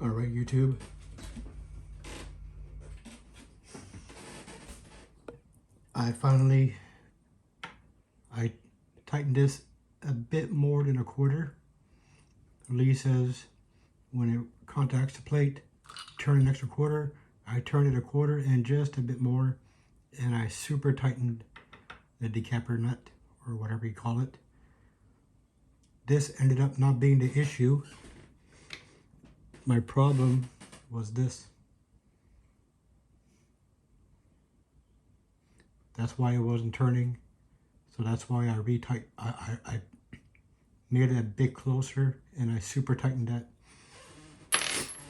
Alright, YouTube. I tightened this a bit more than a quarter. Lee says when it contacts the plate, turn an extra quarter. I turned it a quarter and just a bit more, and I super tightened the decaper nut, or whatever you call it. This ended up not being the issue. My problem was this. That's why it wasn't turning. So that's why I made it a bit closer, and I super tightened that.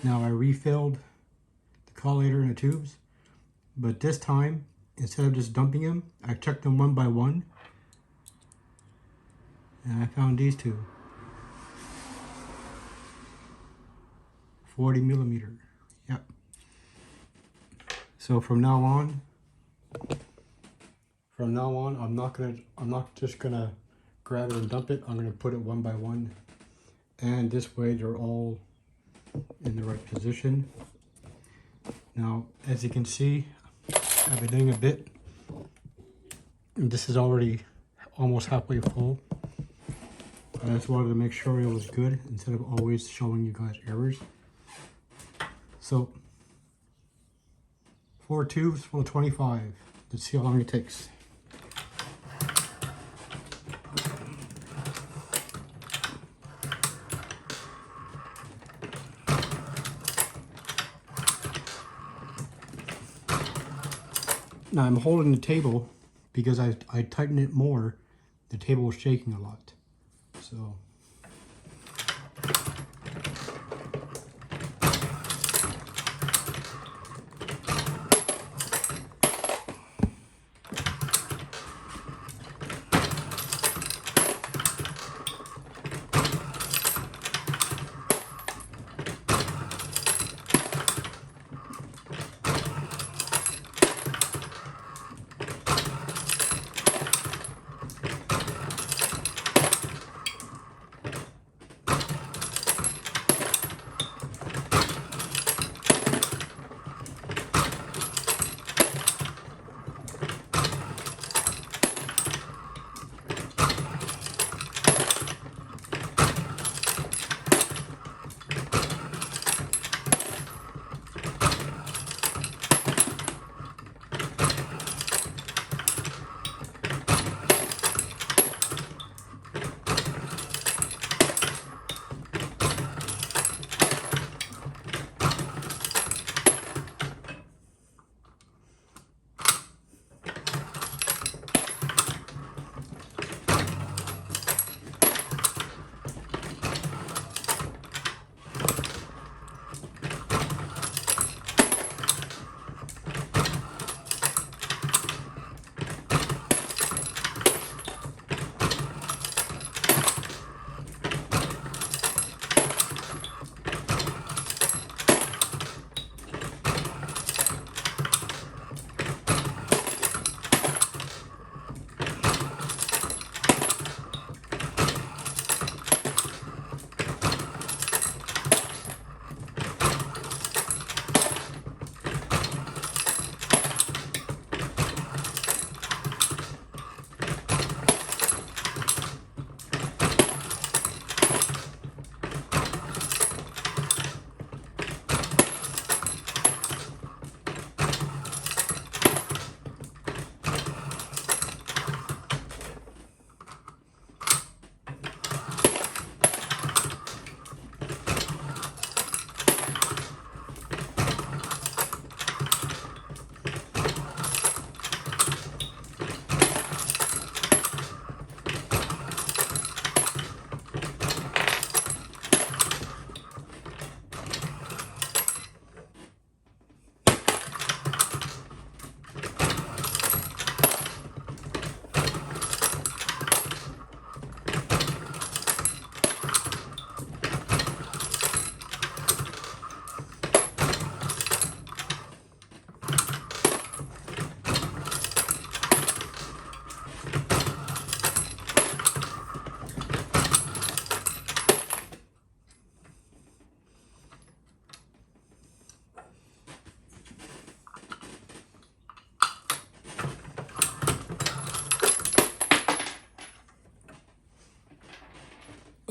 Now I refilled the collator in the tubes, but this time, instead of just dumping them, I checked them one by one, and I found these two. 40 millimeter. Yep. So from now on, I'm not just gonna grab it and dump it. I'm gonna put it one by one, and this way they're all in the right position. Now, as you can see, I've been doing a bit, and this is already almost halfway full. I just wanted to make sure it was good instead of always showing you guys errors. So 4 tubes for 25. Let's see how long it takes. Now I'm holding the table because I tightened it more. The table was shaking a lot. So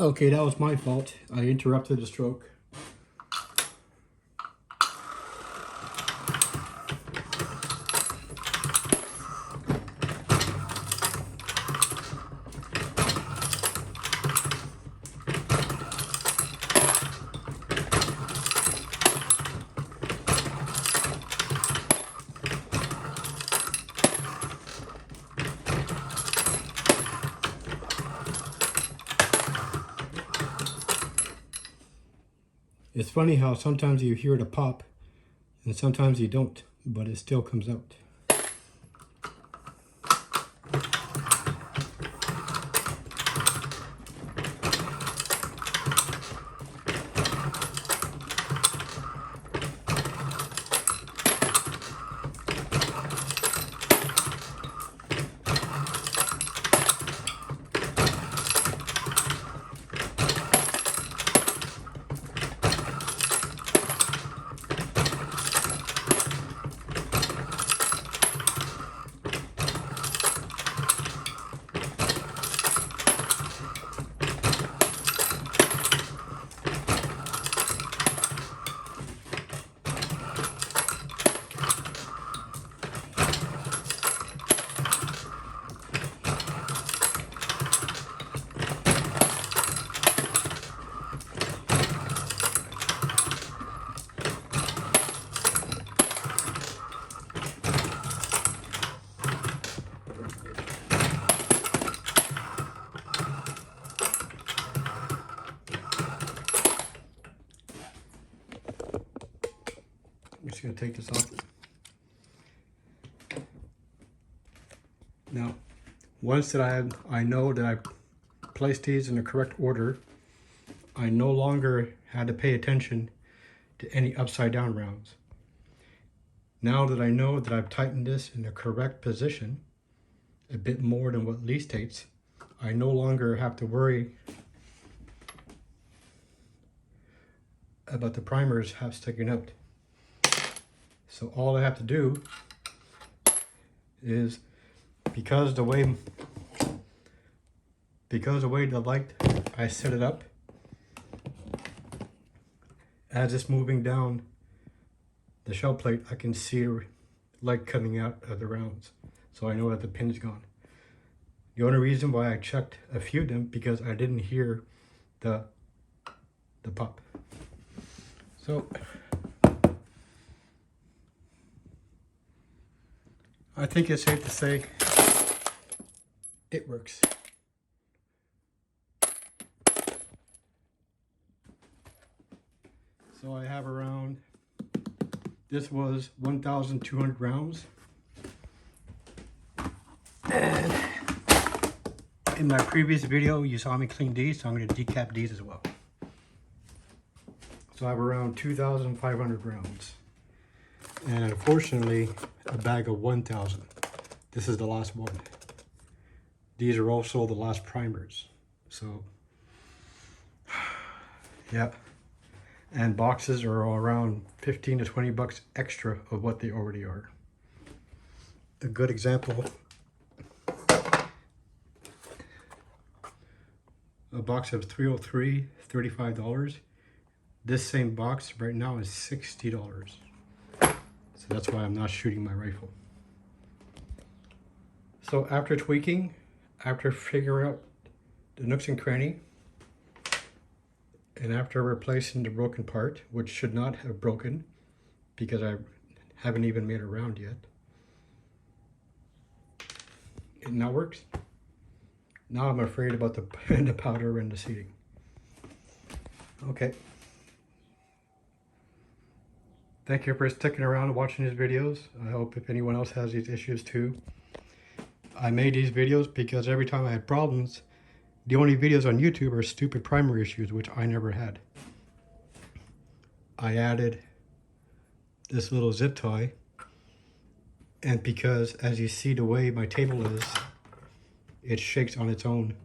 Okay, that was my fault. I interrupted the stroke. It's funny how sometimes you hear it pop and sometimes you don't, but it still comes out. I'm just going to take this off. Now, once that I know that I've placed these in the correct order, I no longer had to pay attention to any upside down rounds. Now that I know that I've tightened this in the correct position, a bit more than what Lee states, I no longer have to worry about the primers half sticking out. So all I have to do is, because the way the light I set it up, as it's moving down the shell plate, I can see light coming out of the rounds, so I know that the pin's gone. The only reason why I checked a few of them because I didn't hear the pop. So I think it's safe to say it works. So I have around, this was 1,200 rounds. And in my previous video, you saw me clean these, so I'm going to decap these as well. So I have around 2,500 rounds. And unfortunately, a bag of 1,000. This is the last one. These are also the last primers. So, yeah. And boxes are around 15 to 20 bucks extra of what they already are. A good example, a box of 303, $35. This same box right now is $60. So that's why I'm not shooting my rifle. So after tweaking, after figuring out the nooks and cranny, and after replacing the broken part, which should not have broken because I haven't even made a round yet, it now works. Now I'm afraid about the powder and the seating. Okay. Thank you for sticking around and watching these videos. I hope if anyone else has these issues too. I made these videos because every time I had problems, the only videos on YouTube are stupid primer issues, which I never had. I added this little zip tie, and because as you see the way my table is, it shakes on its own.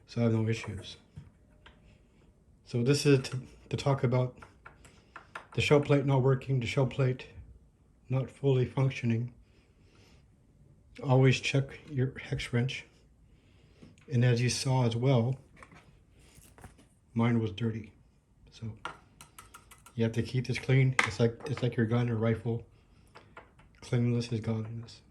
So I have no issues. So this is to talk about the shell plate not working, the shell plate not fully functioning. Always check your hex wrench. And as you saw as well, mine was dirty. So you have to keep this clean. It's like your gun or rifle. Cleanliness is godliness.